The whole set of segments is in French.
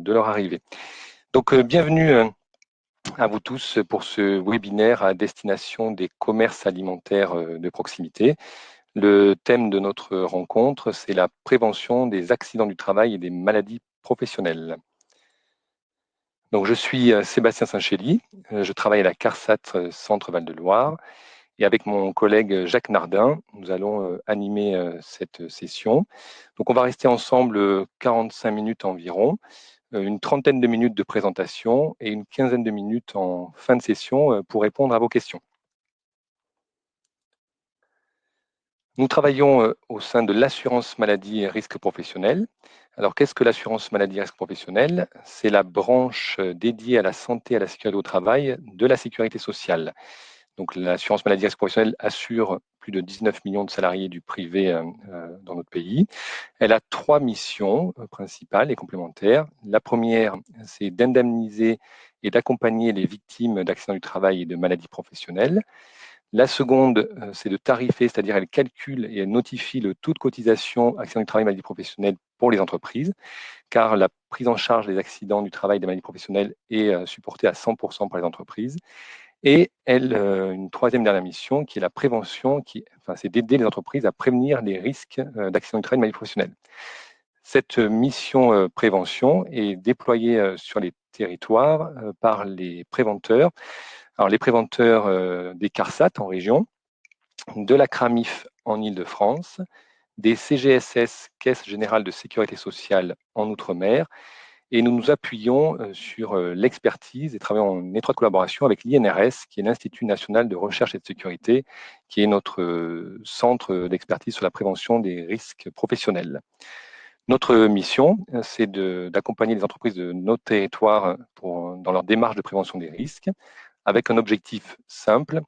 de leur arrivée. Donc, bienvenue à vous tous pour ce webinaire à destination des commerces alimentaires de proximité. Le thème de notre rencontre, c'est la prévention des accidents du travail et des maladies professionnelles. Donc, je suis Sébastien Saint-Chély, je travaille à la CARSAT Centre Val-de-Loire et avec mon collègue Jacques Nardin, nous allons animer cette session. Donc, on va rester ensemble 45 minutes environ, une trentaine de minutes de présentation et une quinzaine de minutes en fin de session pour répondre à vos questions. Nous travaillons au sein de l'assurance maladie et risque professionnel. Alors, qu'est-ce que l'assurance maladie et risque professionnel? C'est la branche dédiée à la santé et à la sécurité au travail de la sécurité sociale. Donc, l'assurance maladie et risque professionnel assure plus de 19 millions de salariés du privé dans notre pays. Elle a 3 missions principales et complémentaires. La première, c'est d'indemniser et d'accompagner les victimes d'accidents du travail et de maladies professionnelles. La seconde, c'est de tarifer, c'est-à-dire elle calcule et elle notifie le taux de cotisation accident du travail et maladies professionnelles pour les entreprises, car la prise en charge des accidents du travail et des maladies professionnelles est supportée à 100% par les entreprises. Et une troisième dernière mission qui est la prévention, c'est d'aider les entreprises à prévenir les risques d'accident du travail et de maladies professionnelles. Cette mission prévention est déployée sur les territoires par les préventeurs. Alors, les préventeurs des CARSAT en région, de la CRAMIF en Île-de-France, des CGSS, Caisse Générale de Sécurité Sociale en Outre-mer, et nous nous appuyons sur l'expertise et travaillons en étroite collaboration avec l'INRS, qui est l'Institut national de recherche et de sécurité, qui est notre centre d'expertise sur la prévention des risques professionnels. Notre mission, c'est d'accompagner les entreprises de nos territoires dans leur démarche de prévention des risques, avec un objectif simple,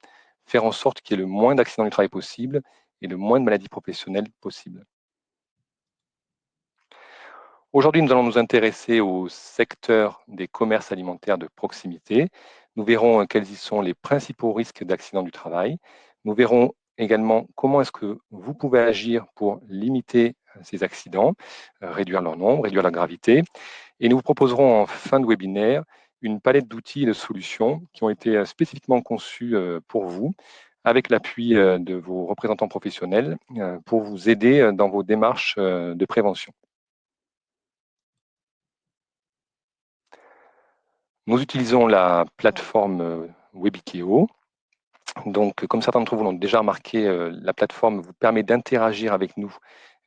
faire en sorte qu'il y ait le moins d'accidents du travail possible et le moins de maladies professionnelles possible. Aujourd'hui, nous allons nous intéresser au secteur des commerces alimentaires de proximité. Nous verrons quels y sont les principaux risques d'accidents du travail. Nous verrons également comment est-ce que vous pouvez agir pour limiter ces accidents, réduire leur nombre, réduire leur gravité. Et nous vous proposerons en fin de webinaire une palette d'outils et de solutions qui ont été spécifiquement conçus pour vous, avec l'appui de vos représentants professionnels pour vous aider dans vos démarches de prévention. Nous utilisons la plateforme Webikeo. Donc, comme certains d'entre vous l'ont déjà remarqué, la plateforme vous permet d'interagir avec nous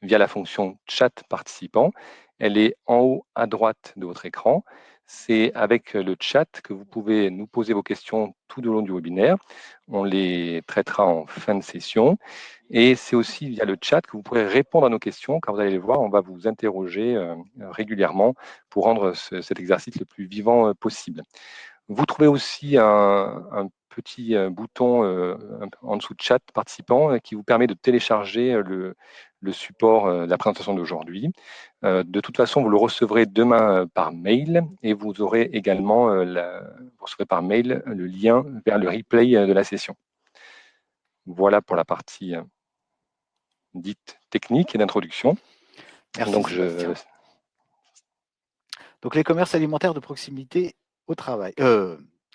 via la fonction chat participant. Elle est en haut à droite de votre écran. C'est avec le chat que vous pouvez nous poser vos questions tout au long du webinaire. On les traitera en fin de session. Et c'est aussi via le chat que vous pourrez répondre à nos questions, car vous allez le voir, on va vous interroger régulièrement pour rendre cet exercice le plus vivant possible. Vous trouvez aussi un petit bouton en dessous de chat participant qui vous permet de télécharger le support de la présentation d'aujourd'hui. De toute façon, vous le recevrez demain par mail et vous aurez également vous recevrez par mail le lien vers le replay de la session. Voilà pour la partie dite technique et d'introduction. Merci Donc, Sébastien. Donc les commerces alimentaires de proximité au travail,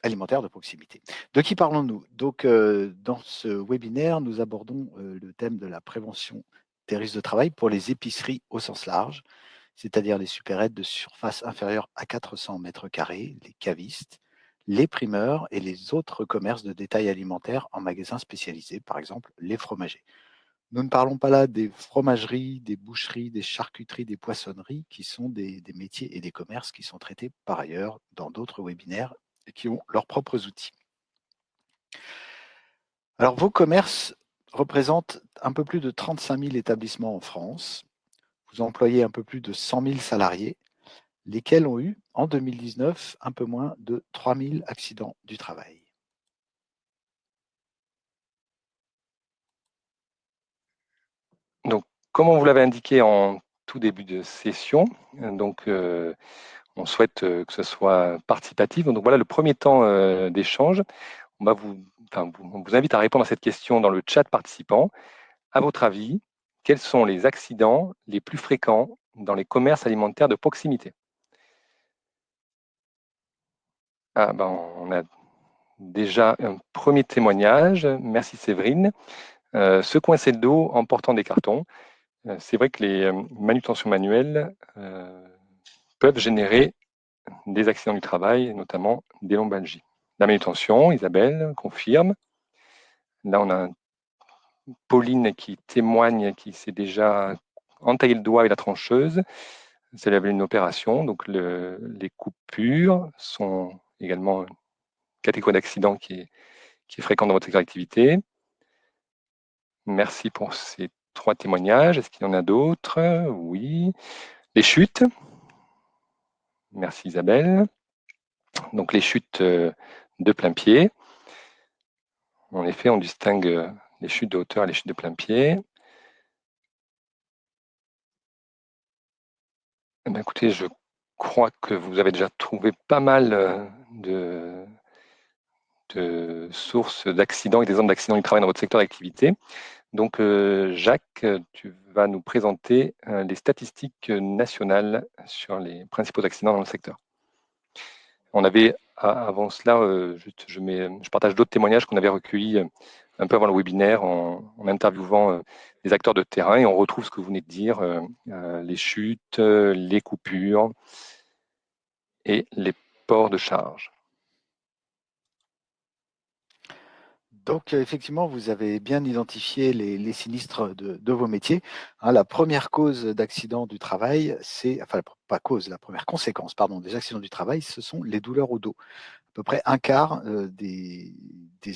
alimentaires de proximité. De qui parlons-nous? Donc dans ce webinaire, nous abordons le thème de la prévention des risques de travail pour les épiceries au sens large, c'est-à-dire les supérettes de surface inférieure à 400 mètres carrés, les cavistes, les primeurs et les autres commerces de détail alimentaire en magasins spécialisés, par exemple les fromagers. Nous ne parlons pas là des fromageries, des boucheries, des charcuteries, des poissonneries, qui sont des métiers et des commerces qui sont traités par ailleurs dans d'autres webinaires et qui ont leurs propres outils. Alors, vos commerces représentent un peu plus de 35 000 établissements en France. Vous employez un peu plus de 100 000 salariés, lesquels ont eu, en 2019, un peu moins de 3 000 accidents du travail. Donc, comme on vous l'avait indiqué en tout début de session, donc on souhaite que ce soit participatif. Donc voilà le premier temps d'échange. On vous invite à répondre à cette question dans le chat participant. À votre avis, quels sont les accidents les plus fréquents dans les commerces alimentaires de proximité? Ah ben, on a déjà un premier témoignage. Merci Séverine. Se coincer le dos en portant des cartons. C'est vrai que les manutentions manuelles peuvent générer des accidents du travail, notamment des lombalgies. La manutention, Isabelle confirme. Là, on a Pauline qui témoigne, qui s'est déjà entaillé le doigt avec la trancheuse. C'est une opération. Donc, les coupures sont également une catégorie d'accident qui est fréquente dans votre secteur d'activité. Merci pour ces 3 témoignages. Est-ce qu'il y en a d'autres? Oui. Les chutes. Merci Isabelle. Donc les chutes de plein pied. En effet, on distingue les chutes de hauteur et les chutes de plein pied. Eh bien, écoutez, je crois que vous avez déjà trouvé pas mal de sources d'accidents et d'exemples d'accidents du travail dans votre secteur d'activité. Donc, Jacques, tu vas nous présenter les statistiques nationales sur les principaux accidents dans le secteur. On avait, avant cela, je partage d'autres témoignages qu'on avait recueillis un peu avant le webinaire en interviewant des acteurs de terrain et on retrouve ce que vous venez de dire, les chutes, les coupures et les ports de charge. Donc, effectivement, vous avez bien identifié les sinistres de vos métiers. Hein, la première cause d'accident du travail, enfin, pas cause, la première conséquence, pardon, des accidents du travail, ce sont les douleurs au dos. À peu près un quart des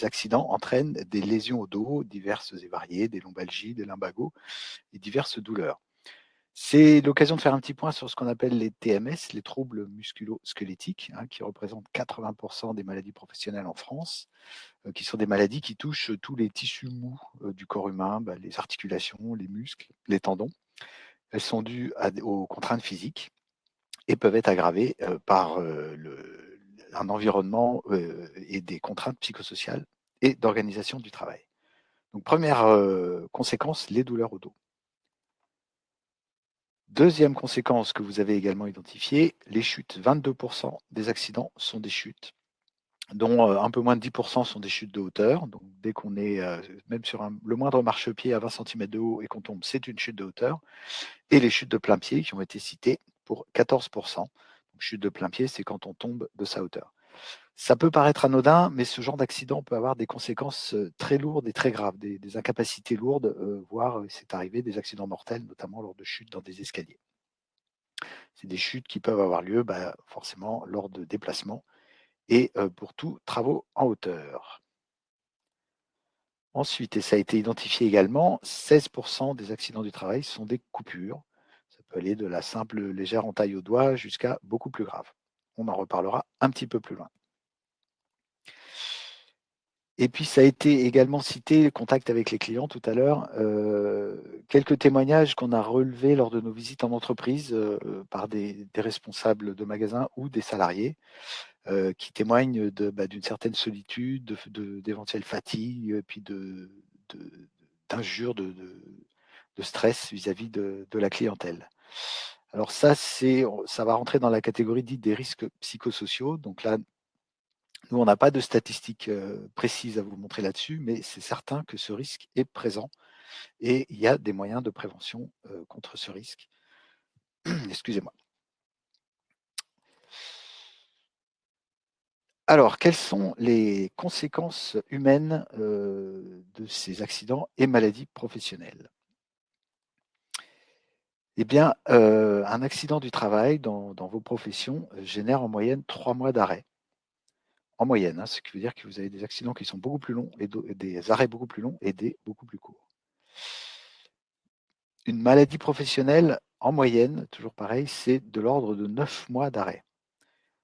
accidents entraînent des lésions au dos, diverses et variées, des lombalgies, des lumbagos et diverses douleurs. C'est l'occasion de faire un petit point sur ce qu'on appelle les TMS, les troubles musculo-squelettiques, hein, qui représentent 80% des maladies professionnelles en France, qui sont des maladies qui touchent tous les tissus mous du corps humain, les articulations, les muscles, les tendons. Elles sont dues aux contraintes physiques et peuvent être aggravées par un environnement et des contraintes psychosociales et d'organisation du travail. Donc première conséquence, les douleurs au dos. Deuxième conséquence que vous avez également identifiée, les chutes. 22% des accidents sont des chutes, dont un peu moins de 10% sont des chutes de hauteur. Donc dès qu'on est même sur le moindre marchepied à 20 cm de haut et qu'on tombe, c'est une chute de hauteur. Et les chutes de plein pied qui ont été citées pour 14%. Donc, chute de plein pied, c'est quand on tombe de sa hauteur. Ça peut paraître anodin, mais ce genre d'accident peut avoir des conséquences très lourdes et très graves, des incapacités lourdes, voire c'est arrivé des accidents mortels, notamment lors de chutes dans des escaliers. C'est des chutes qui peuvent avoir lieu forcément lors de déplacements et pour tous travaux en hauteur. Ensuite, et ça a été identifié également, 16% des accidents du travail sont des coupures. Ça peut aller de la simple légère entaille au doigt jusqu'à beaucoup plus grave. On en reparlera un petit peu plus loin. Et puis, ça a été également cité, le contact avec les clients tout à l'heure. Quelques témoignages qu'on a relevés lors de nos visites en entreprise par des responsables de magasins ou des salariés qui témoignent d'une certaine solitude, d'éventuelles fatigues, puis d'injures, de stress vis-à-vis de la clientèle. Alors ça va rentrer dans la catégorie dite des risques psychosociaux. Donc là, nous, on n'a pas de statistiques précises à vous montrer là-dessus, mais c'est certain que ce risque est présent et il y a des moyens de prévention contre ce risque. Excusez-moi. Alors, quelles sont les conséquences humaines de ces accidents et maladies professionnelles? Eh bien, un accident du travail dans vos professions génère en moyenne 3 mois d'arrêt. En moyenne, hein, ce qui veut dire que vous avez des accidents qui sont beaucoup plus longs et des arrêts beaucoup plus longs et des beaucoup plus courts. Une maladie professionnelle, en moyenne, toujours pareil, c'est de l'ordre de 9 mois d'arrêt.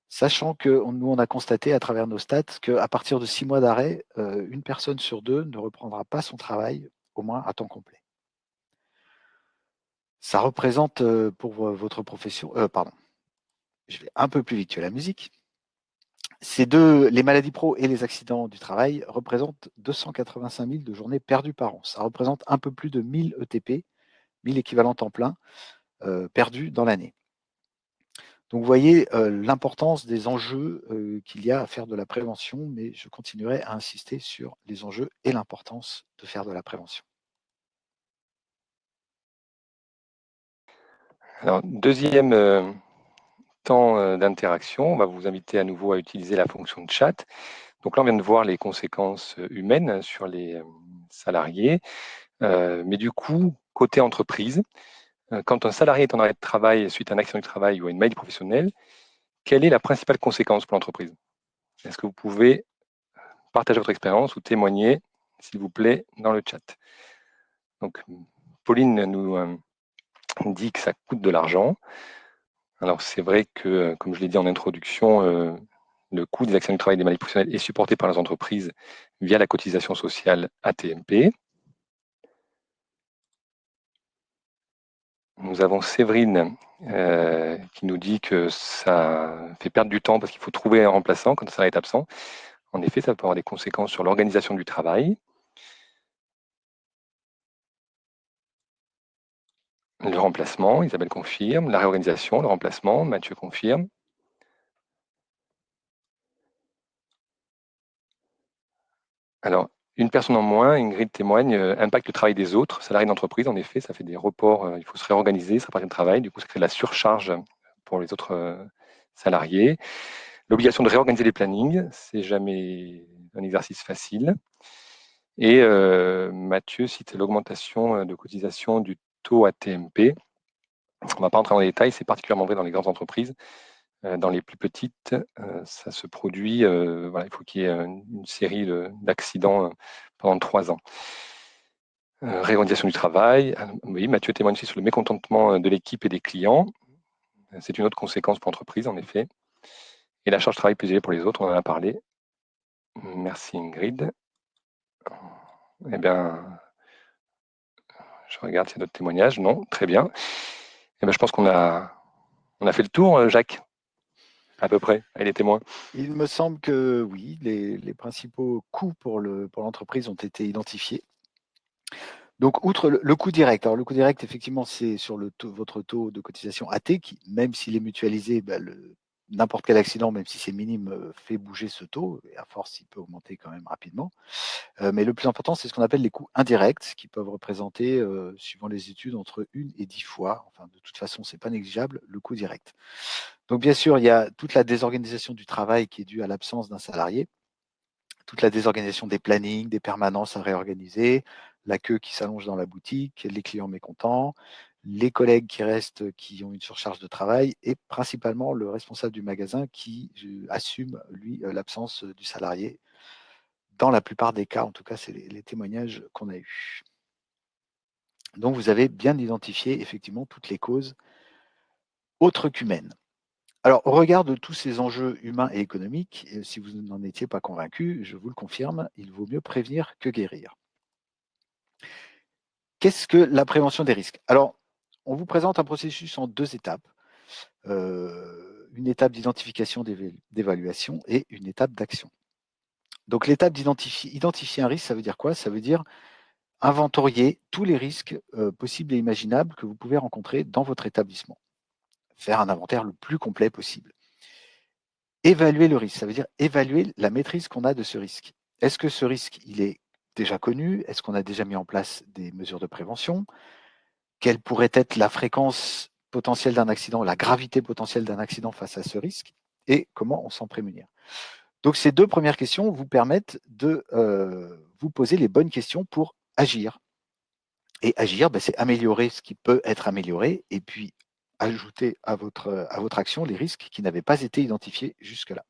Sachant que nous, on a constaté à travers nos stats qu'à partir de 6 mois d'arrêt, une personne sur 2 ne reprendra pas son travail, au moins à temps complet. Ça représente pour votre profession, pardon, je vais un peu plus vite que la musique. Les maladies pro et les accidents du travail représentent 285 000 de journées perdues par an. Ça représente un peu plus de 1000 ETP, 1000 équivalents temps plein, perdus dans l'année. Donc, vous voyez l'importance des enjeux qu'il y a à faire de la prévention, mais je continuerai à insister sur les enjeux et l'importance de faire de la prévention. Alors, deuxième temps d'interaction, on va vous inviter à nouveau à utiliser la fonction de chat. Donc là, on vient de voir les conséquences humaines sur les salariés. Mais du coup, côté entreprise, quand un salarié est en arrêt de travail suite à un accident du travail ou à une maladie professionnelle, quelle est la principale conséquence pour l'entreprise? Est-ce que vous pouvez partager votre expérience ou témoigner, s'il vous plaît, dans le chat? Donc, Pauline nous dit que ça coûte de l'argent. Alors, c'est vrai que, comme je l'ai dit en introduction, le coût des accidents du travail et des maladies professionnelles est supporté par les entreprises via la cotisation sociale AT-MP. Nous avons Séverine qui nous dit que ça fait perdre du temps parce qu'il faut trouver un remplaçant quand un salarié est absent. En effet, ça peut avoir des conséquences sur l'organisation du travail. Le remplacement, Isabelle confirme. La réorganisation, le remplacement, Mathieu confirme. Alors, une personne en moins, Ingrid témoigne, impacte le travail des autres salariés d'entreprise. En effet, ça fait des reports, il faut se réorganiser, ça part du travail. Du coup, ça crée de la surcharge pour les autres salariés. L'obligation de réorganiser les plannings, c'est jamais un exercice facile. Et Mathieu cite l'augmentation de cotisation du taux AT-MP. On ne va pas rentrer dans les détails, c'est particulièrement vrai dans les grandes entreprises. Dans les plus petites, ça se produit, voilà, il faut qu'il y ait une série d'accidents pendant 3 ans. Réorganisation du travail. Oui, Mathieu témoigne aussi sur le mécontentement de l'équipe et des clients. C'est une autre conséquence pour l'entreprise, en effet. Et la charge de travail plus élevée pour les autres, on en a parlé. Merci Ingrid. Eh bien, je regarde s'il y a d'autres témoignages. Non, très bien. Eh bien, je pense qu'on a fait le tour, Jacques, à peu près, avec les témoins. Il me semble que oui, les principaux coûts pour l'entreprise ont été identifiés. Donc, outre le coût direct, alors le coût direct, effectivement, c'est sur votre taux de cotisation AT, qui, même s'il est mutualisé, n'importe quel accident, même si c'est minime, fait bouger ce taux, et à force, il peut augmenter quand même rapidement. Mais le plus important, c'est ce qu'on appelle les coûts indirects, qui peuvent représenter, suivant les études, entre 1 et 10 fois, enfin de toute façon, c'est pas négligeable, le coût direct. Donc bien sûr, il y a toute la désorganisation du travail qui est due à l'absence d'un salarié, toute la désorganisation des plannings, des permanences à réorganiser, la queue qui s'allonge dans la boutique, les clients mécontents, les collègues qui restent, qui ont une surcharge de travail, et principalement le responsable du magasin qui assume, lui, l'absence du salarié. Dans la plupart des cas, en tout cas, c'est les témoignages qu'on a eus. Donc, vous avez bien identifié effectivement toutes les causes autres qu'humaines. Alors, au regard de tous ces enjeux humains et économiques, si vous n'en étiez pas convaincu, je vous le confirme, il vaut mieux prévenir que guérir. Qu'est-ce que la prévention des risques? Alors, on vous présente un processus en 2 étapes. Une étape d'identification, d'évaluation et une étape d'action. Donc, l'étape identifier un risque, ça veut dire quoi? Ça veut dire inventorier tous les risques possibles et imaginables que vous pouvez rencontrer dans votre établissement. Faire un inventaire le plus complet possible. Évaluer le risque, ça veut dire évaluer la maîtrise qu'on a de ce risque. Est-ce que ce risque, il est déjà connu? Est-ce qu'on a déjà mis en place des mesures de prévention? Quelle pourrait être la fréquence potentielle d'un accident, la gravité potentielle d'un accident face à ce risque? Et comment on s'en prémunir? Donc ces 2 premières questions vous permettent de vous poser les bonnes questions pour agir. Et agir, c'est améliorer ce qui peut être amélioré et puis ajouter à votre action les risques qui n'avaient pas été identifiés jusque-là.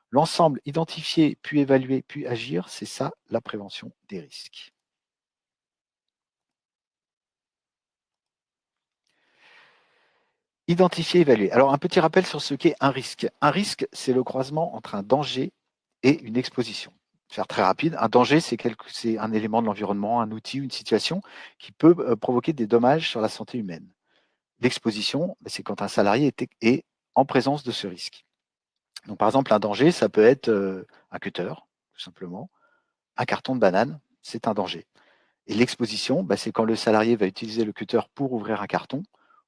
L'ensemble, identifier, puis évaluer, puis agir, c'est ça la prévention des risques. Identifier, évaluer. Alors un petit rappel sur ce qu'est un risque. Un risque, c'est le croisement entre un danger et une exposition. Faire très rapide, un danger, c'est un élément de l'environnement, un outil, une situation qui peut provoquer des dommages sur la santé humaine. L'exposition, c'est quand un salarié est en présence de ce risque. Donc, par exemple, un danger, ça peut être un cutter, tout simplement. Un carton de banane, c'est un danger. Et l'exposition, c'est quand le salarié va utiliser le cutter pour ouvrir un carton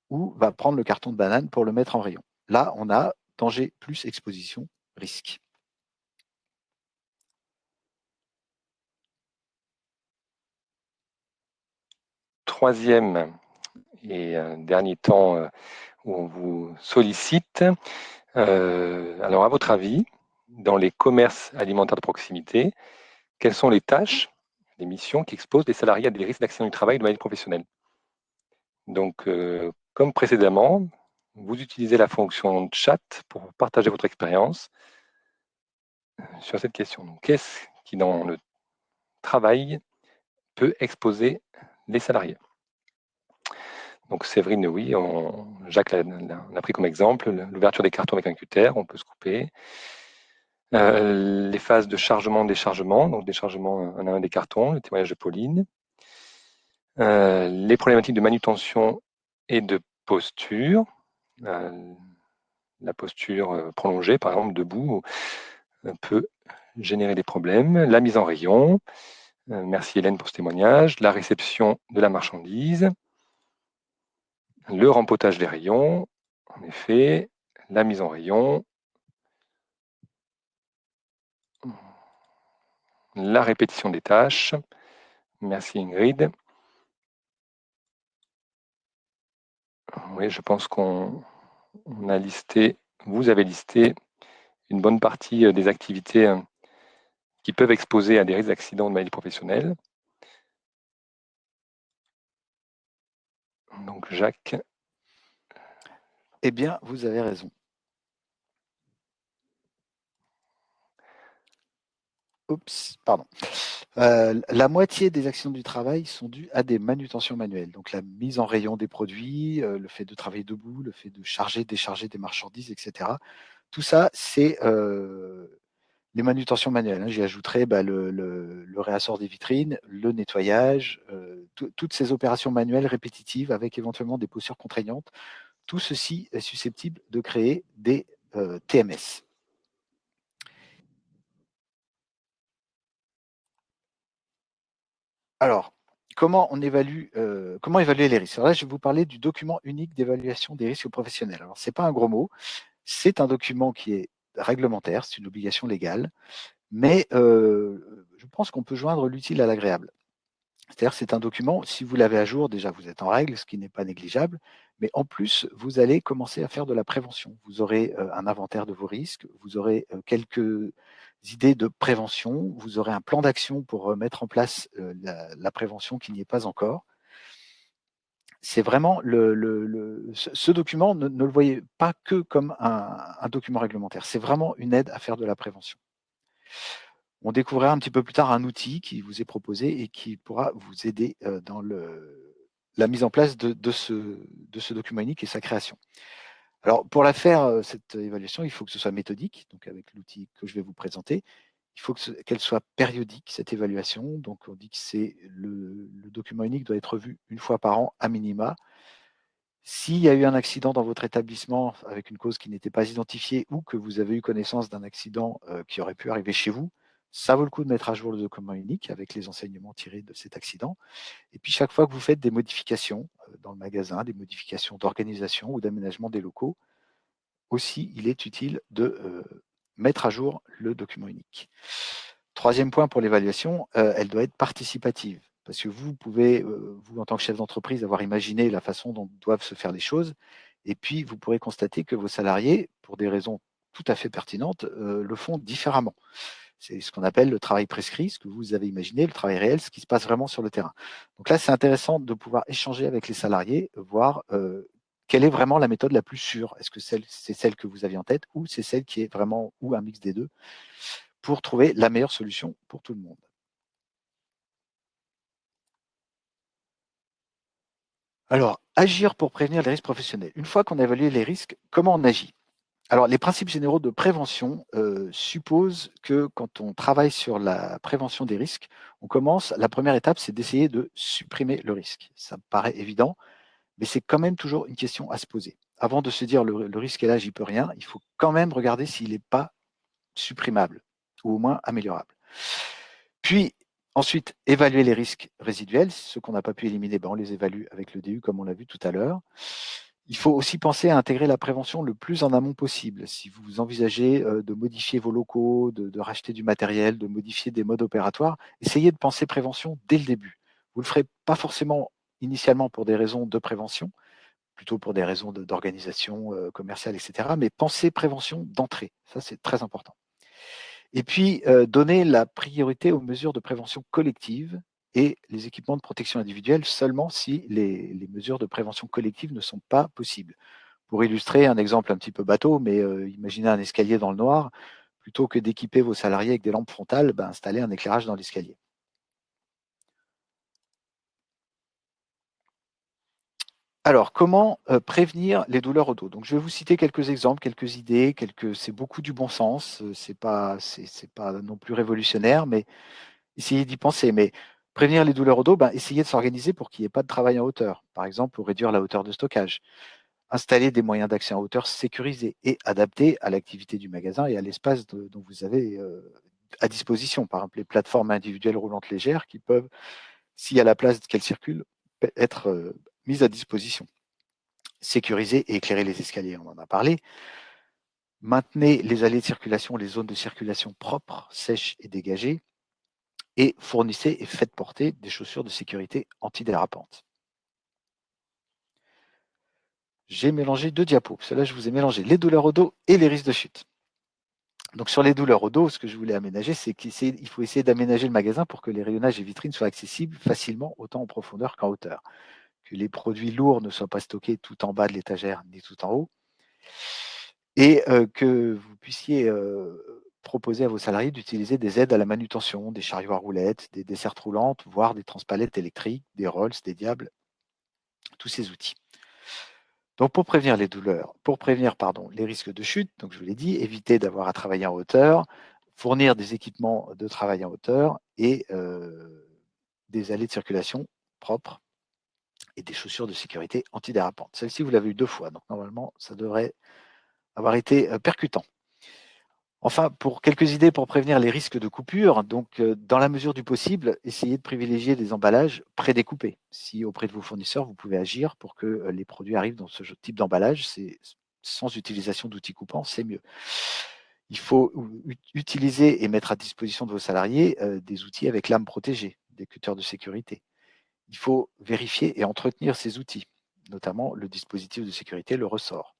ou va prendre le carton de banane pour le mettre en rayon. là, on a danger plus exposition risque. Troisième et dernier temps où on vous sollicite. Alors, à votre avis, dans les commerces alimentaires de proximité, quelles sont les tâches, les missions qui exposent les salariés à des risques d'accident du travail et de maladie professionnelle? Donc, comme précédemment, vous utilisez la fonction chat pour partager votre expérience sur cette question. Donc, qu'est-ce qui, dans le travail, peut exposer les salariés? Donc, Séverine, oui, Jacques l'a pris comme exemple, l'ouverture des cartons avec un cutter, on peut se couper. Les phases de chargement-déchargement, donc déchargement un à un des cartons, le témoignage de Pauline. Les problématiques de manutention et de posture. La posture prolongée, par exemple, debout, peut générer des problèmes. La mise en rayon. Merci Hélène pour ce témoignage. La réception de la marchandise. Le rempotage des rayons, en effet. La mise en rayon. La répétition des tâches. Merci Ingrid. Oui, je pense qu'on a listé, vous avez listé une bonne partie des activités qui peuvent exposer à des risques d'accidents de maladie professionnelle. Donc Jacques. Eh bien, vous avez raison. Oups, pardon. La moitié des accidents du travail sont dus à des manutentions manuelles. Donc la mise en rayon des produits, le fait de travailler debout, le fait de charger, décharger des marchandises, etc. Tout ça, c'est les manutentions manuelles. J'y ajouterai le réassort des vitrines, le nettoyage, toutes ces opérations manuelles répétitives avec éventuellement des postures contraignantes. Tout ceci est susceptible de créer des TMS. Alors, comment évaluer les risques? Alors là, je vais vous parler du document unique d'évaluation des risques professionnels. Alors, ce n'est pas un gros mot, c'est un document qui est réglementaire, c'est une obligation légale, mais je pense qu'on peut joindre l'utile à l'agréable. C'est-à-dire c'est un document, si vous l'avez à jour, déjà vous êtes en règle, ce qui n'est pas négligeable, mais en plus, vous allez commencer à faire de la prévention. Vous aurez un inventaire de vos risques, vous aurez quelques idées de prévention, vous aurez un plan d'action pour mettre en place la prévention qui n'y est pas encore. C'est vraiment ce document, ne le voyez pas que comme un document réglementaire, c'est vraiment une aide à faire de la prévention. On découvrira un petit peu plus tard un outil qui vous est proposé et qui pourra vous aider dans la mise en place de ce document unique et sa création. Alors, pour la faire, cette évaluation, il faut que ce soit méthodique, donc avec l'outil que je vais vous présenter. Il faut qu'elle soit périodique, cette évaluation. Donc, on dit que le document unique doit être revu une fois par an à minima. S'il y a eu un accident dans votre établissement avec une cause qui n'était pas identifiée ou que vous avez eu connaissance d'un accident qui aurait pu arriver chez vous, ça vaut le coup de mettre à jour le document unique avec les enseignements tirés de cet accident. Et puis chaque fois que vous faites des modifications dans le magasin, des modifications d'organisation ou d'aménagement des locaux, aussi il est utile de mettre à jour le document unique. Troisième point pour l'évaluation, elle doit être participative. Parce que vous pouvez, vous en tant que chef d'entreprise, avoir imaginé la façon dont doivent se faire les choses. Et puis, vous pourrez constater que vos salariés, pour des raisons tout à fait pertinentes, le font différemment. C'est ce qu'on appelle le travail prescrit, ce que vous avez imaginé, le travail réel, ce qui se passe vraiment sur le terrain. Donc là, c'est intéressant de pouvoir échanger avec les salariés, voir quelle est vraiment la méthode la plus sûre. Est-ce que c'est celle que vous aviez en tête ou c'est celle qui est vraiment, ou un mix des deux, pour trouver la meilleure solution pour tout le monde. Alors, agir pour prévenir les risques professionnels. Une fois qu'on a évalué les risques, comment on agit? Alors, les principes généraux de prévention supposent que quand on travaille sur la prévention des risques, la première étape, c'est d'essayer de supprimer le risque. Ça me paraît évident, mais c'est quand même toujours une question à se poser. Avant de se dire le risque est là, j'y peux rien, il faut quand même regarder s'il n'est pas supprimable ou au moins améliorable. Puis, ensuite, évaluer les risques résiduels. Ceux qu'on n'a pas pu éliminer, on les évalue avec le DU, comme on l'a vu tout à l'heure. Il faut aussi penser à intégrer la prévention le plus en amont possible. Si vous envisagez de modifier vos locaux, de racheter du matériel, de modifier des modes opératoires, essayez de penser prévention dès le début. Vous ne le ferez pas forcément initialement pour des raisons de prévention, plutôt pour des raisons d'organisation commerciale, etc. Mais pensez prévention d'entrée. Ça, c'est très important. Et puis, donner la priorité aux mesures de prévention collective et les équipements de protection individuelle seulement si les mesures de prévention collective ne sont pas possibles. Pour illustrer un exemple un petit peu bateau, mais imaginez un escalier dans le noir, plutôt que d'équiper vos salariés avec des lampes frontales, ben, installez un éclairage dans l'escalier. Alors, comment prévenir les douleurs au dos? Donc, je vais vous citer quelques exemples, quelques idées, c'est beaucoup du bon sens, c'est pas non plus révolutionnaire, mais essayez d'y penser. Mais prévenir les douleurs au dos, ben, essayez de s'organiser pour qu'il n'y ait pas de travail en hauteur. Par exemple, pour réduire la hauteur de stockage. Installer des moyens d'accès en hauteur sécurisés et adaptés à l'activité du magasin et à l'espace dont vous avez à disposition. Par exemple, les plateformes individuelles roulantes légères qui peuvent, s'il y a la place qu'elles circulent, être mises à disposition. Sécuriser et éclairer les escaliers, on en a parlé. Maintenez les allées de circulation, les zones de circulation propres, sèches et dégagées. Et fournissez et faites porter des chaussures de sécurité antidérapantes. J'ai mélangé deux diapos, parce que là je vous ai mélangé les douleurs au dos et les risques de chute. Donc sur les douleurs au dos, ce que je voulais aménager, c'est qu'il faut essayer d'aménager le magasin pour que les rayonnages et vitrines soient accessibles facilement, autant en profondeur qu'en hauteur. Que les produits lourds ne soient pas stockés tout en bas de l'étagère ni tout en haut. Et que vous puissiez proposer à vos salariés d'utiliser des aides à la manutention, des chariots à roulettes, des dessertes roulantes, voire des transpalettes électriques, des Rolls, des diables, tous ces outils. Donc pour prévenir les douleurs, pour prévenir les risques de chute, donc je vous l'ai dit, éviter d'avoir à travailler en hauteur, fournir des équipements de travail en hauteur et des allées de circulation propres et des chaussures de sécurité antidérapantes. Celle-ci, vous l'avez eu 2 fois, donc normalement, ça devrait avoir été percutant. Enfin, pour quelques idées pour prévenir les risques de coupure, donc dans la mesure du possible, essayez de privilégier des emballages prédécoupés. Si auprès de vos fournisseurs, vous pouvez agir pour que les produits arrivent dans ce type d'emballage, sans utilisation d'outils coupants, c'est mieux. Il faut utiliser et mettre à disposition de vos salariés des outils avec lame protégée, des cutters de sécurité. Il faut vérifier et entretenir ces outils, notamment le dispositif de sécurité, le ressort.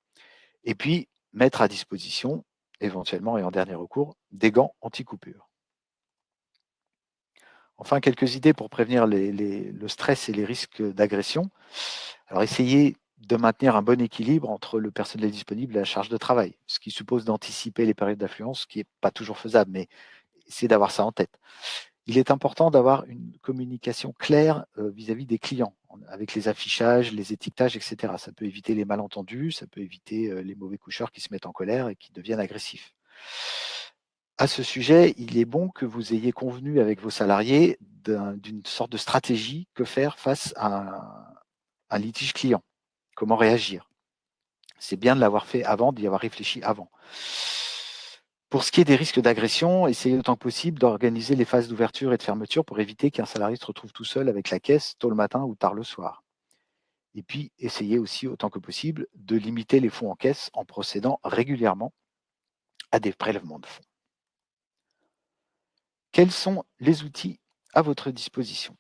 Et puis, mettre à disposition, éventuellement et en dernier recours, des gants anti-coupure. Enfin, quelques idées pour prévenir le stress et les risques d'agression. Alors, essayez de maintenir un bon équilibre entre le personnel disponible et la charge de travail, ce qui suppose d'anticiper les périodes d'affluence, ce qui n'est pas toujours faisable, mais essayez d'avoir ça en tête. Il est important d'avoir une communication claire vis-à-vis des clients, avec les affichages, les étiquetages, etc. Ça peut éviter les malentendus, ça peut éviter les mauvais coucheurs qui se mettent en colère et qui deviennent agressifs. À ce sujet, il est bon que vous ayez convenu avec vos salariés d'une sorte de stratégie, que faire face à un litige client, comment réagir. C'est bien de l'avoir fait avant, d'y avoir réfléchi avant. Pour ce qui est des risques d'agression, essayez autant que possible d'organiser les phases d'ouverture et de fermeture pour éviter qu'un salarié se retrouve tout seul avec la caisse tôt le matin ou tard le soir. Et puis, essayez aussi autant que possible de limiter les fonds en caisse en procédant régulièrement à des prélèvements de fonds. Quels sont les outils à votre disposition?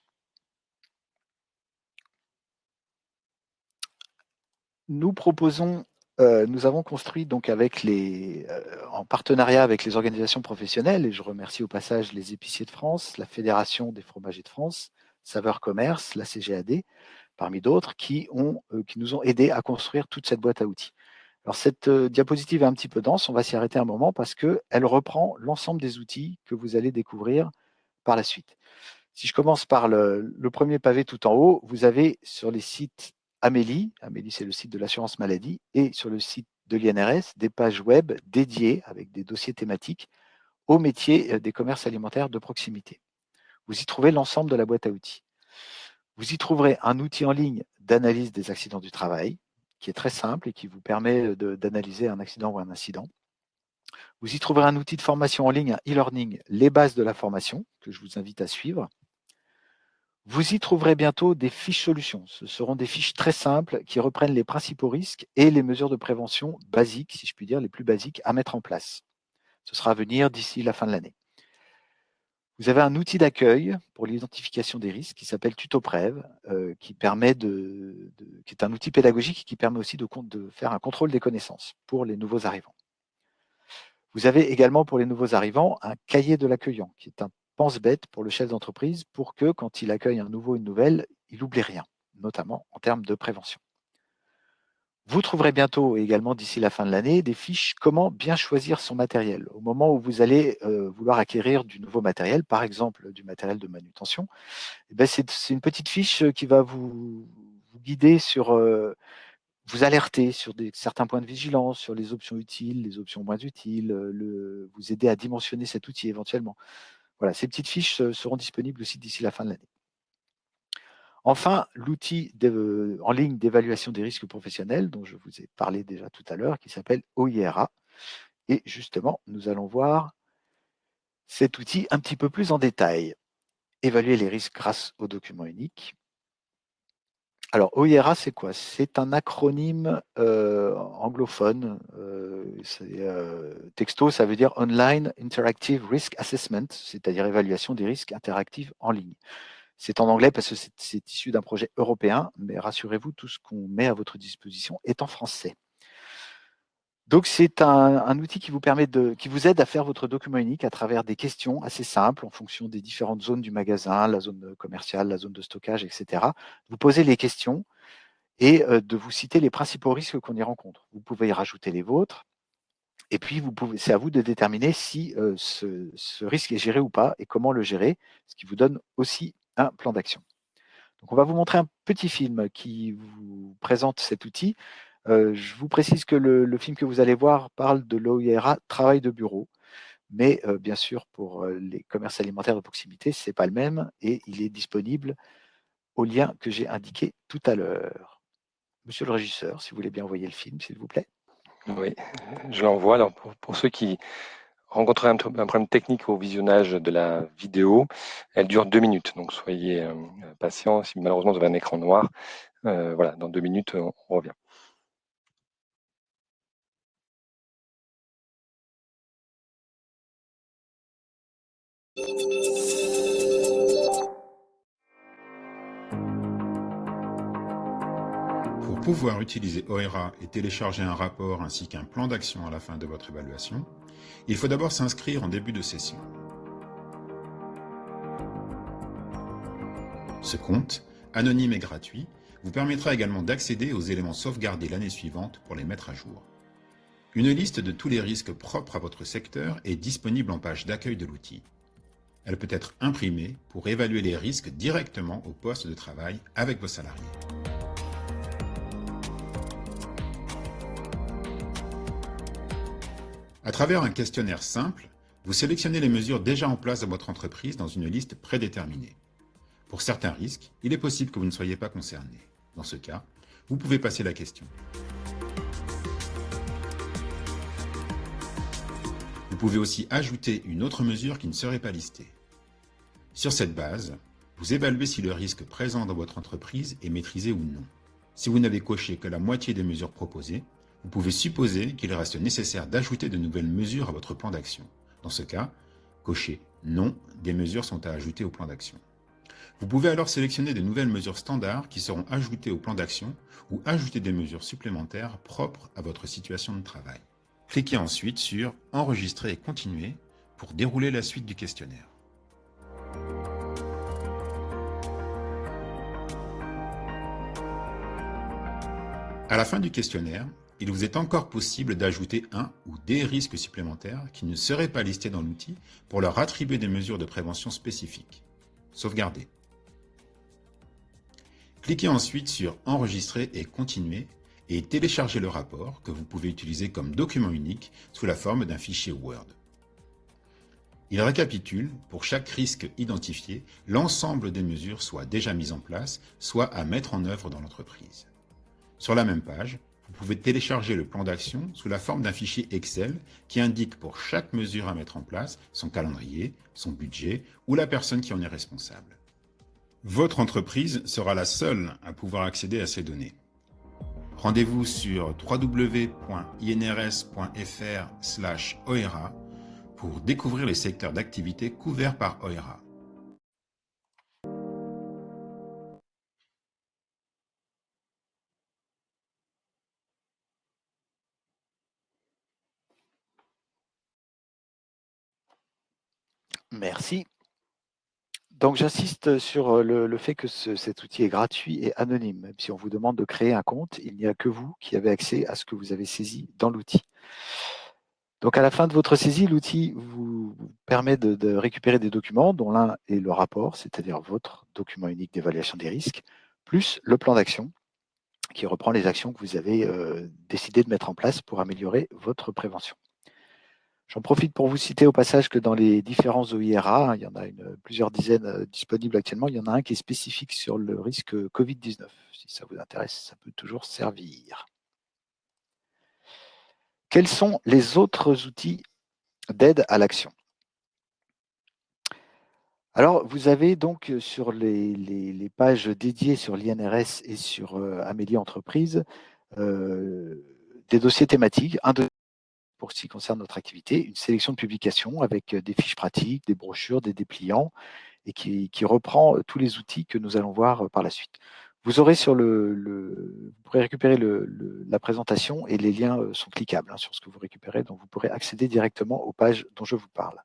Nous proposons, nous avons construit donc en partenariat avec les organisations professionnelles, et je remercie au passage les épiciers de France, la Fédération des fromagers de France, Saveurs Commerce, la CGAD, parmi d'autres, qui nous ont aidés à construire toute cette boîte à outils. Alors cette diapositive est un petit peu dense, on va s'y arrêter un moment parce qu'elle reprend l'ensemble des outils que vous allez découvrir par la suite. Si je commence par le premier pavé tout en haut, vous avez sur les sites Amélie c'est le site de l'assurance maladie, et sur le site de l'INRS, des pages web dédiées avec des dossiers thématiques au métier des commerces alimentaires de proximité. Vous y trouvez l'ensemble de la boîte à outils. Vous y trouverez un outil en ligne d'analyse des accidents du travail, qui est très simple et qui vous permet d'analyser un accident ou un incident. Vous y trouverez un outil de formation en ligne, un e-learning, les bases de la formation, que je vous invite à suivre. Vous y trouverez bientôt des fiches solutions. Ce seront des fiches très simples qui reprennent les principaux risques et les mesures de prévention basiques, si je puis dire, les plus basiques à mettre en place. Ce sera à venir d'ici la fin de l'année. Vous avez un outil d'accueil pour l'identification des risques qui s'appelle TutoPrev, qui est un outil pédagogique qui permet aussi de faire un contrôle des connaissances pour les nouveaux arrivants. Vous avez également pour les nouveaux arrivants un cahier de l'accueillant, qui est un pense-bête pour le chef d'entreprise pour que, quand il accueille un nouveau, une nouvelle, il n'oublie rien, notamment en termes de prévention. Vous trouverez bientôt, également d'ici la fin de l'année, des fiches comment bien choisir son matériel. Au moment où vous allez vouloir acquérir du nouveau matériel, par exemple du matériel de manutention, eh ben c'est une petite fiche qui va vous guider sur, vous alerter sur certains points de vigilance, sur les options utiles, les options moins utiles, vous aider à dimensionner cet outil éventuellement. Voilà, ces petites fiches seront disponibles aussi d'ici la fin de l'année. Enfin, l'outil en ligne d'évaluation des risques professionnels dont je vous ai parlé déjà tout à l'heure, qui s'appelle OIRA. Et justement, nous allons voir cet outil un petit peu plus en détail. Évaluer les risques grâce au document unique. Alors, OIRA, c'est quoi? C'est un acronyme anglophone. Texto, ça veut dire Online Interactive Risk Assessment, c'est-à-dire évaluation des risques interactifs en ligne. C'est en anglais parce que c'est issu d'un projet européen, mais rassurez-vous, tout ce qu'on met à votre disposition est en français. Donc, c'est un outil qui vous aide à faire votre document unique à travers des questions assez simples en fonction des différentes zones du magasin, la zone commerciale, la zone de stockage, etc. Vous posez les questions et de vous citer les principaux risques qu'on y rencontre. Vous pouvez y rajouter les vôtres. Et puis, c'est à vous de déterminer si ce risque est géré ou pas et comment le gérer, ce qui vous donne aussi un plan d'action. Donc, on va vous montrer un petit film qui vous présente cet outil. Je vous précise que le film que vous allez voir parle de l'OIRA travail de bureau. Mais bien sûr, pour les commerces alimentaires de proximité, ce n'est pas le même et il est disponible au lien que j'ai indiqué tout à l'heure. Monsieur le régisseur, si vous voulez bien envoyer le film, s'il vous plaît. Oui, je l'envoie. Alors, pour ceux qui rencontreraient un problème technique au visionnage de la vidéo, elle dure 2 minutes. Donc, soyez patients. Si malheureusement vous avez un écran noir, voilà, dans 2 minutes, on revient. Pour pouvoir utiliser OERA et télécharger un rapport ainsi qu'un plan d'action à la fin de votre évaluation, il faut d'abord s'inscrire en début de session. Ce compte, anonyme et gratuit, vous permettra également d'accéder aux éléments sauvegardés l'année suivante pour les mettre à jour. Une liste de tous les risques propres à votre secteur est disponible en page d'accueil de l'outil. Elle peut être imprimée pour évaluer les risques directement au poste de travail avec vos salariés. À travers un questionnaire simple, vous sélectionnez les mesures déjà en place dans votre entreprise dans une liste prédéterminée. Pour certains risques, il est possible que vous ne soyez pas concerné. Dans ce cas, vous pouvez passer la question. Vous pouvez aussi ajouter une autre mesure qui ne serait pas listée. Sur cette base, vous évaluez si le risque présent dans votre entreprise est maîtrisé ou non. Si vous n'avez coché que la moitié des mesures proposées, vous pouvez supposer qu'il reste nécessaire d'ajouter de nouvelles mesures à votre plan d'action. Dans ce cas, cochez « Non », des mesures sont à ajouter au plan d'action. Vous pouvez alors sélectionner de nouvelles mesures standards qui seront ajoutées au plan d'action ou ajouter des mesures supplémentaires propres à votre situation de travail. Cliquez ensuite sur « Enregistrer et continuer » pour dérouler la suite du questionnaire. À la fin du questionnaire, il vous est encore possible d'ajouter un ou des risques supplémentaires qui ne seraient pas listés dans l'outil pour leur attribuer des mesures de prévention spécifiques. Sauvegarder. Cliquez ensuite sur « Enregistrer et continuer » et téléchargez le rapport que vous pouvez utiliser comme document unique sous la forme d'un fichier Word. Il récapitule, pour chaque risque identifié, l'ensemble des mesures soit déjà mises en place, soit à mettre en œuvre dans l'entreprise. Sur la même page, vous pouvez télécharger le plan d'action sous la forme d'un fichier Excel qui indique pour chaque mesure à mettre en place son calendrier, son budget ou la personne qui en est responsable. Votre entreprise sera la seule à pouvoir accéder à ces données. Rendez-vous sur www.inrs.fr/OERA pour découvrir les secteurs d'activité couverts par OERA. Merci. Donc, j'insiste sur le fait que cet outil est gratuit et anonyme. Même si on vous demande de créer un compte, il n'y a que vous qui avez accès à ce que vous avez saisi dans l'outil. Donc, à la fin de votre saisie, l'outil vous permet de récupérer des documents, dont l'un est le rapport, c'est-à-dire votre document unique d'évaluation des risques, plus le plan d'action, qui reprend les actions que vous avez décidé de mettre en place pour améliorer votre prévention. J'en profite pour vous citer au passage que dans les différents OIRA, il y en a plusieurs dizaines disponibles actuellement, il y en a un qui est spécifique sur le risque Covid-19. Si ça vous intéresse, ça peut toujours servir. Quels sont les autres outils d'aide à l'action? Alors, vous avez donc sur les pages dédiées sur l'INRS et sur Amélie Entreprise des dossiers thématiques, un dossier pour ce qui concerne notre activité, une sélection de publications avec des fiches pratiques, des brochures, des dépliants, et qui reprend tous les outils que nous allons voir par la suite. Vous aurez sur vous pourrez récupérer la présentation et les liens sont cliquables sur ce que vous récupérez, donc vous pourrez accéder directement aux pages dont je vous parle.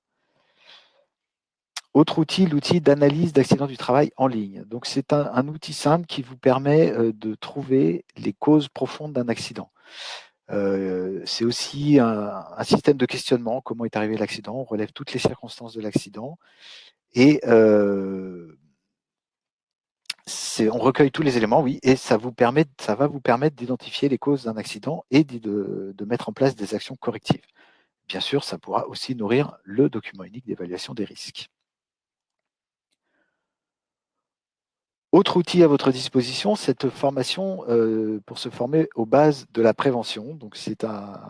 Autre outil, l'outil d'analyse d'accidents du travail en ligne. Donc c'est un outil simple qui vous permet de trouver les causes profondes d'un accident. C'est aussi un système de questionnement, comment est arrivé l'accident, on relève toutes les circonstances de l'accident et on recueille tous les éléments, oui, et ça va vous permettre d'identifier les causes d'un accident et de mettre en place des actions correctives. Bien sûr, ça pourra aussi nourrir le document unique d'évaluation des risques. Autre outil à votre disposition, cette formation pour se former aux bases de la prévention. Donc c'est une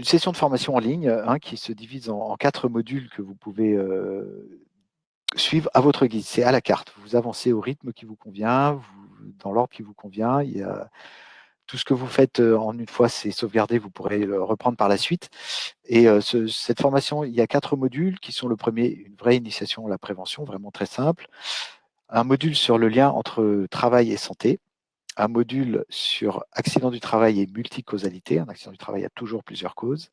session de formation en ligne qui se divise en 4 modules que vous pouvez suivre à votre guise. C'est à la carte. Vous avancez au rythme qui vous convient, dans l'ordre qui vous convient. Il y a tout ce que vous faites en une fois, c'est sauvegardé, vous pourrez le reprendre par la suite. Et cette formation, il y a 4 modules qui sont le premier, une vraie initiation à la prévention, vraiment très simple. Un module sur le lien entre travail et santé. Un module sur accident du travail et multicausalité. Un accident du travail a toujours plusieurs causes.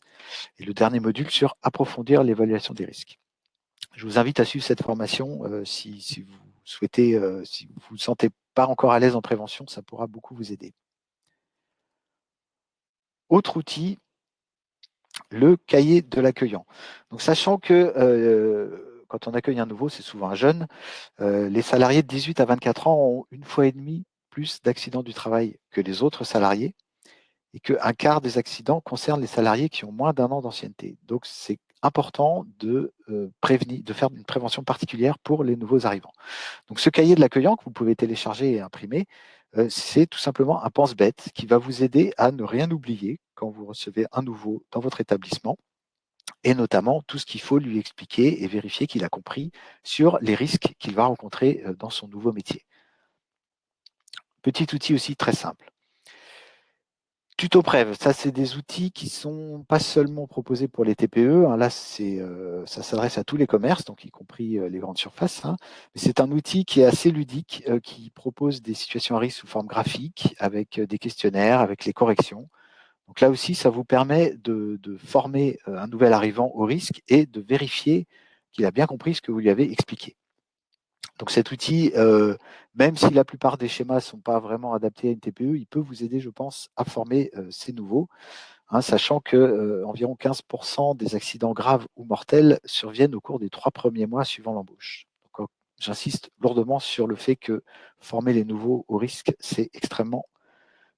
Et le dernier module sur approfondir l'évaluation des risques. Je vous invite à suivre cette formation si vous souhaitez, si vous ne vous sentez pas encore à l'aise en prévention, ça pourra beaucoup vous aider. Autre outil, le cahier de l'accueillant. Donc, sachant que quand on accueille un nouveau, c'est souvent un jeune, les salariés de 18 à 24 ans ont 1,5 fois plus d'accidents du travail que les autres salariés et qu'un quart des accidents concernent les salariés qui ont moins d'1 an d'ancienneté. Donc, c'est important de faire une prévention particulière pour les nouveaux arrivants. Donc, ce cahier de l'accueillant que vous pouvez télécharger et imprimer, c'est tout simplement un pense-bête qui va vous aider à ne rien oublier quand vous recevez un nouveau dans votre établissement et notamment tout ce qu'il faut lui expliquer et vérifier qu'il a compris sur les risques qu'il va rencontrer dans son nouveau métier. Petit outil aussi très simple. TutoPrev, ça c'est des outils qui sont pas seulement proposés pour les TPE, là ça s'adresse à tous les commerces, donc y compris les grandes surfaces, mais c'est un outil qui est assez ludique, qui propose des situations à risque sous forme graphique, avec des questionnaires, avec les corrections. Donc là aussi, ça vous permet de former un nouvel arrivant au risque et de vérifier qu'il a bien compris ce que vous lui avez expliqué. Donc cet outil, même si la plupart des schémas ne sont pas vraiment adaptés à une TPE, il peut vous aider, je pense, à former ces nouveaux, sachant que environ 15% des accidents graves ou mortels surviennent au cours des 3 premiers mois suivant l'embauche. Donc, j'insiste lourdement sur le fait que former les nouveaux au risque, c'est extrêmement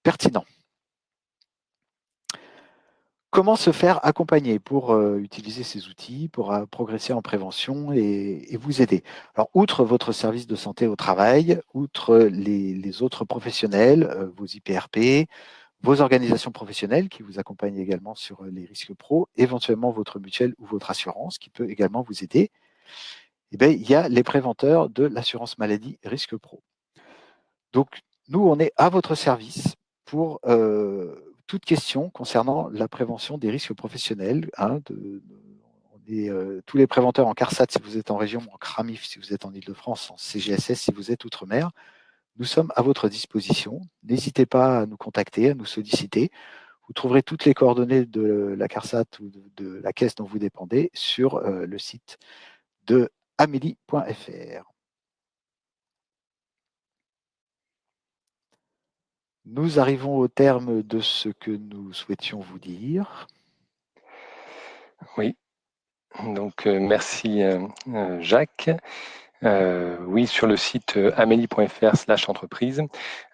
pertinent. Comment se faire accompagner pour utiliser ces outils, pour progresser en prévention et vous aider? Alors, outre votre service de santé au travail, outre les autres professionnels, vos IPRP, vos organisations professionnelles qui vous accompagnent également sur les risques pro, éventuellement votre mutuelle ou votre assurance qui peut également vous aider. Eh bien, il y a les préventeurs de l'assurance maladie Risque Pro. Donc, nous, on est à votre service pour toute question concernant la prévention des risques professionnels. Tous les préventeurs en CARSAT si vous êtes en région, en CRAMIF si vous êtes en Île-de-France, en CGSS si vous êtes outre-mer. Nous sommes à votre disposition. N'hésitez pas à nous contacter, à nous solliciter. Vous trouverez toutes les coordonnées de la CARSAT ou de la caisse dont vous dépendez sur le site de amélie.fr. Nous arrivons au terme de ce que nous souhaitions vous dire. Oui, donc merci Jacques. Oui, sur le site amélie.fr/entreprise.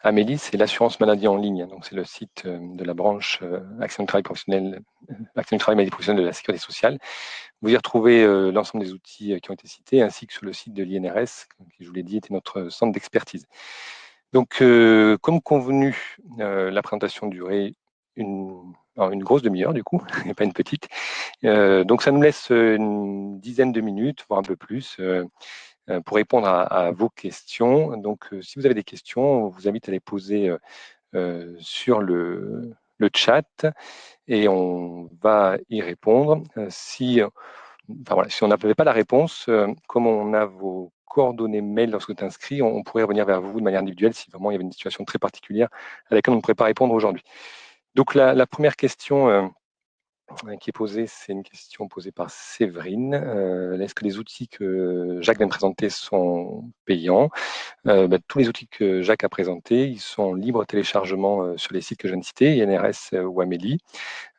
Amélie, c'est l'assurance maladie en ligne. Donc, c'est le site de la branche Action du travail professionnel, Action du travail maladie professionnelle de la Sécurité sociale. Vous y retrouvez l'ensemble des outils qui ont été cités, ainsi que sur le site de l'INRS, qui, je vous l'ai dit, était notre centre d'expertise. Donc, comme convenu, la présentation durait une grosse demi-heure, du coup, et pas une petite. Donc, ça nous laisse une dizaine de minutes, voire un peu plus, pour répondre à vos questions. Donc, si vous avez des questions, on vous invite à les poser sur le chat et on va y répondre. Si on n'avait pas la réponse, comme on a vos coordonnées mail lorsque vous êtes inscrit, on pourrait revenir vers vous de manière individuelle si vraiment il y avait une situation très particulière à laquelle on ne pourrait pas répondre aujourd'hui. Donc, la première question qui est posée, c'est une question posée par Séverine. Est-ce que les outils que Jacques vient de présenter sont payants? Tous les outils que Jacques a présentés, ils sont libres de téléchargement sur les sites que je viens de citer, INRS ou Amélie.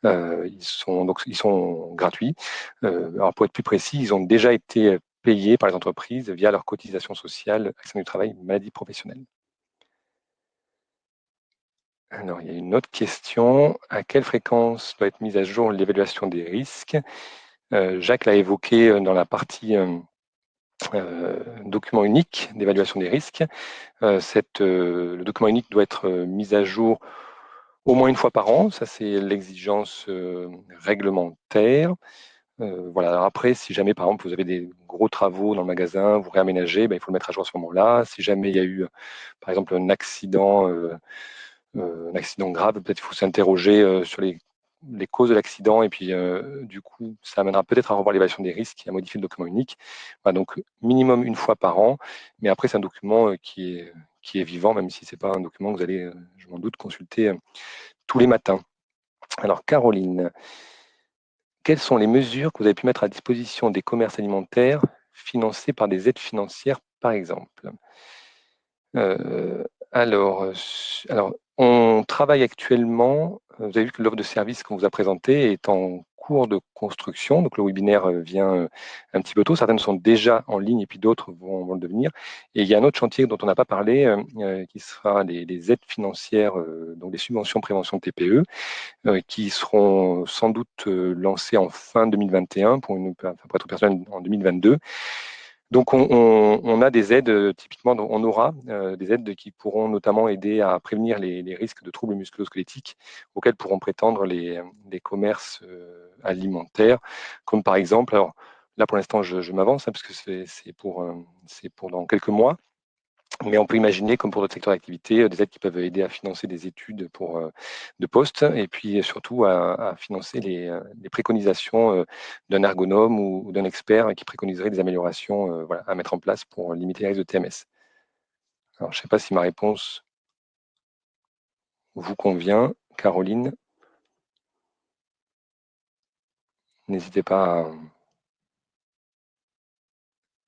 Ils sont gratuits. Alors pour être plus précis, ils ont déjà été payés par les entreprises via leur cotisation sociale, Action du travail, maladie professionnelle. Alors, il y a une autre question. À quelle fréquence doit être mise à jour l'évaluation des risques? Jacques l'a évoqué dans la partie document unique d'évaluation des risques. Le document unique doit être mis à jour au moins une fois par an. Ça, c'est l'exigence réglementaire. Voilà. Alors après, si jamais, par exemple, vous avez des gros travaux dans le magasin, vous réaménagez, il faut le mettre à jour à ce moment-là. Si jamais il y a eu, par exemple, un accident grave, peut-être qu'il faut s'interroger sur les causes de l'accident et puis du coup, ça amènera peut-être à revoir l'évaluation des risques et à modifier le document unique. Voilà, donc minimum une fois par an, mais après, c'est un document qui est vivant, même si ce n'est pas un document que vous allez, je m'en doute, consulter tous les matins. Alors, Caroline, quelles sont les mesures que vous avez pu mettre à disposition des commerces alimentaires financés par des aides financières, par exemple? Alors, on travaille actuellement, vous avez vu que l'offre de service qu'on vous a présentée est en cours de construction, donc le webinaire vient un petit peu tôt. Certaines sont déjà en ligne et puis d'autres vont le devenir. Et il y a un autre chantier dont on n'a pas parlé, qui sera les aides financières, donc les subventions prévention de TPE, qui seront sans doute lancées en fin 2021 pour être personnel en 2022. Donc, on a des aides, typiquement, on aura des aides qui pourront notamment aider à prévenir les risques de troubles musculo-squelettiques auxquels pourront prétendre les commerces alimentaires, comme par exemple, alors là pour l'instant je m'avance, parce que c'est pour dans quelques mois, mais on peut imaginer, comme pour d'autres secteurs d'activité, des aides qui peuvent aider à financer des études de poste et puis surtout à financer les préconisations d'un ergonome ou d'un expert qui préconiserait des améliorations à mettre en place pour limiter les risques de TMS. Alors, je ne sais pas si ma réponse vous convient, Caroline. N'hésitez pas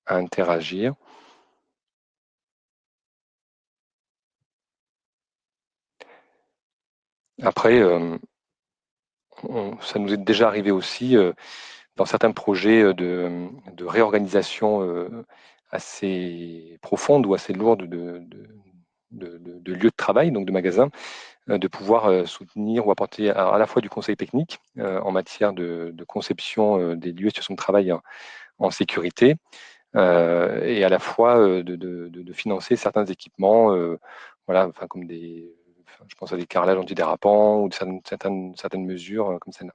à interagir. Après, ça nous est déjà arrivé aussi dans certains projets de réorganisation assez profonde ou assez lourde de lieux de travail, donc de magasins, de pouvoir soutenir ou apporter à la fois du conseil technique en matière de conception des lieux de situation de travail en sécurité et à la fois de financer certains équipements, comme je pense à des carrelages antidérapants ou de certaines mesures comme celle-là.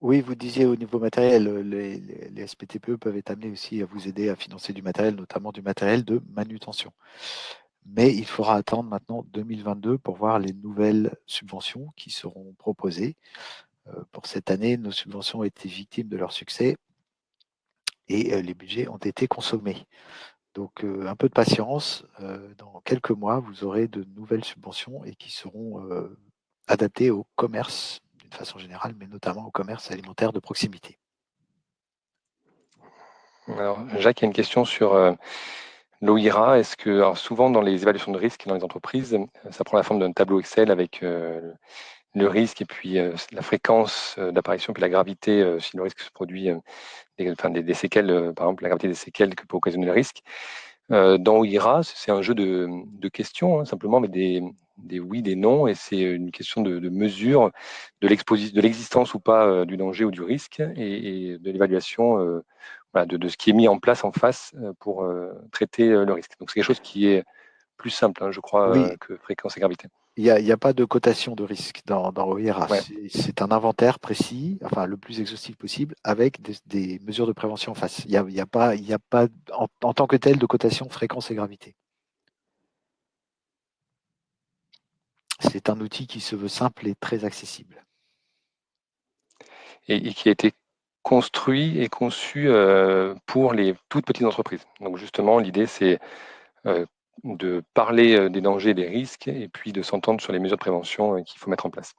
Oui, vous disiez au niveau matériel, les SPTPE peuvent être amenés aussi à vous aider à financer du matériel, notamment du matériel de manutention. Mais il faudra attendre maintenant 2022 pour voir les nouvelles subventions qui seront proposées. Pour cette année, nos subventions ont été victimes de leur succès et les budgets ont été consommés. Donc un peu de patience, dans quelques mois, vous aurez de nouvelles subventions et qui seront adaptées au commerce d'une façon générale, mais notamment au commerce alimentaire de proximité. Alors, Jacques, il y a une question sur l'OIRA. Est-ce que, alors souvent dans les évaluations de risque dans les entreprises, ça prend la forme d'un tableau Excel avec le risque et puis la fréquence d'apparition puis la gravité si le risque se produit, des séquelles, par exemple la gravité des séquelles que peut occasionner le risque. Dans OIRA, c'est un jeu de questions, hein, simplement, mais des oui, des non, et c'est une question de mesure de l'existence ou pas du danger ou du risque, et de l'évaluation voilà, de ce qui est mis en place en face pour traiter le risque. Donc c'est quelque chose qui est plus simple, hein, je crois, Oui, que fréquence et gravité. il y a pas de cotation de risque dans OIRA. Ouais. C'est un inventaire précis, enfin le plus exhaustif possible, avec des mesures de prévention en face. Il y a pas en tant que tel de cotation fréquence et gravité. C'est un outil qui se veut simple et très accessible. Et qui a été construit et conçu pour les toutes petites entreprises. Donc justement, l'idée, c'est de parler des dangers, des risques, et puis de s'entendre sur les mesures de prévention qu'il faut mettre en place.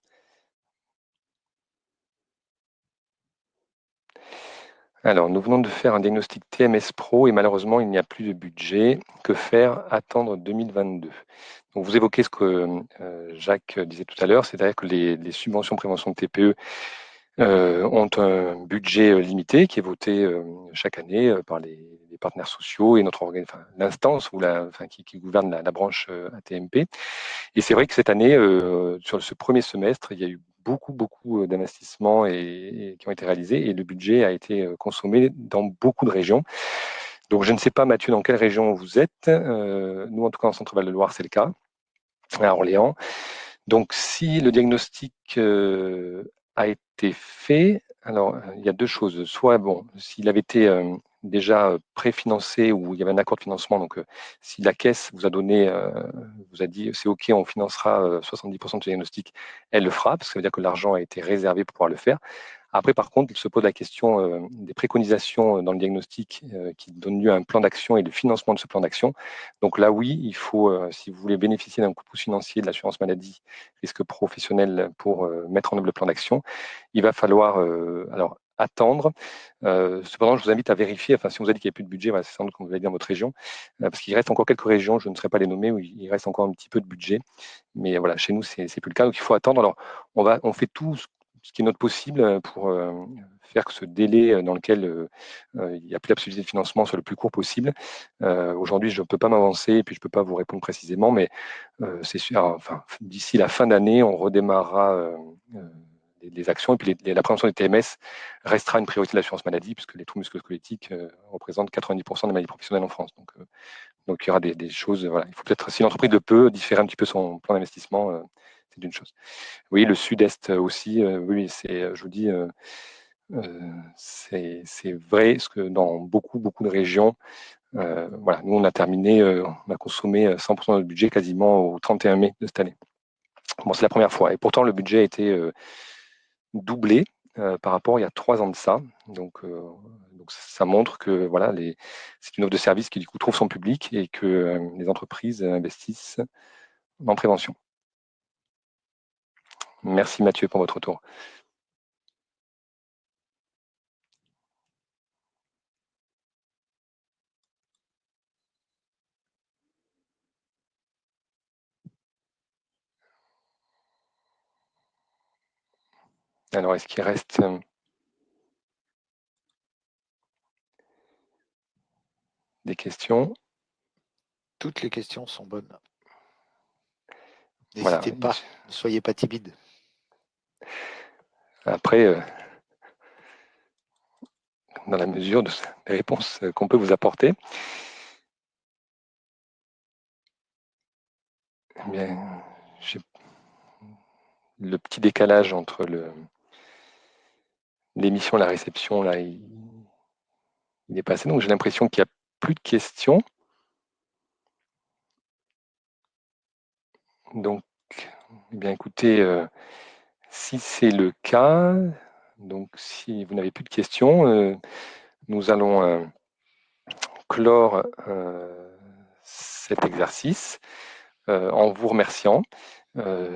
Alors, nous venons de faire un diagnostic TMS Pro et malheureusement, il n'y a plus de budget. Que faire? Attendre 2022. Donc, vous évoquez ce que Jacques disait tout à l'heure, c'est-à-dire que les subventions prévention de TPE ont un budget limité qui est voté chaque année par les partenaires sociaux et notre l'instance qui gouverne la branche ATMP. Et c'est vrai que cette année, sur ce premier semestre, il y a eu beaucoup d'investissements qui ont été réalisés et le budget a été consommé dans beaucoup de régions. Donc je ne sais pas, Mathieu, dans quelle région vous êtes. Nous, en tout cas, en Centre-Val de Loire, c'est le cas, à Orléans. Donc si le diagnostic a été fait, alors il y a deux choses. Soit, bon, s'il avait été déjà préfinancé ou il y avait un accord de financement, donc si la caisse vous a donné, vous a dit c'est OK, on financera 70% de ce diagnostic, elle le fera, parce que ça veut dire que l'argent a été réservé pour pouvoir le faire. Après, par contre, il se pose la question des préconisations dans le diagnostic qui donnent lieu à un plan d'action et le financement de ce plan d'action. Donc là, oui, il faut, si vous voulez bénéficier d'un coup de pouce financier de l'assurance maladie, risque professionnel pour mettre en œuvre le plan d'action, il va falloir alors attendre. Cependant, je vous invite à vérifier, enfin, si on vous a dit qu'il n'y avait plus de budget, voilà, c'est sans doute qu'on vous l'a dit dans votre région, parce qu'il reste encore quelques régions, je ne saurais pas les nommer, où il reste encore un petit peu de budget. Mais voilà, chez nous, c'est plus le cas, donc il faut attendre. Alors, on fait tout ce qui est notre possible pour faire que ce délai dans lequel il n'y a plus la possibilité de financement soit le plus court possible. Aujourd'hui, je ne peux pas m'avancer et puis je ne peux pas vous répondre précisément, mais c'est sûr, enfin, d'ici la fin d'année, on redémarrera les actions et puis la prévention des TMS restera une priorité de l'assurance maladie puisque les troubles musculo-squelettiques représentent 90% des maladies professionnelles en France. Donc il y aura des choses, voilà. Il faut peut-être, si l'entreprise le peut, différer un petit peu son plan d'investissement, c'est une chose. Oui, le Sud-Est aussi, oui, c'est, je vous dis, c'est vrai, parce que dans beaucoup de régions, voilà, nous on a terminé, on a consommé 100% de notre budget quasiment au 31 mai de cette année. Bon, c'est la première fois. Et pourtant, le budget a été doublé par rapport à il y a 3 ans de ça. Donc ça montre que voilà, c'est une offre de service qui du coup trouve son public et que les entreprises investissent en prévention. Merci Mathieu pour votre retour. Alors, est-ce qu'il reste des questions? Toutes les questions sont bonnes. Voilà. N'hésitez pas, ne soyez pas timide. Après, dans la mesure des réponses qu'on peut vous apporter, eh bien, j'ai le petit décalage entre l'émission, la réception, là, il est passé. Donc j'ai l'impression qu'il n'y a plus de questions. Donc, eh bien, écoutez, si c'est le cas, donc si vous n'avez plus de questions, nous allons clore cet exercice en vous remerciant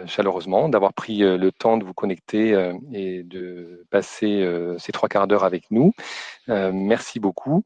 chaleureusement d'avoir pris le temps de vous connecter et de passer ces 3 quarts d'heure avec nous. Merci beaucoup.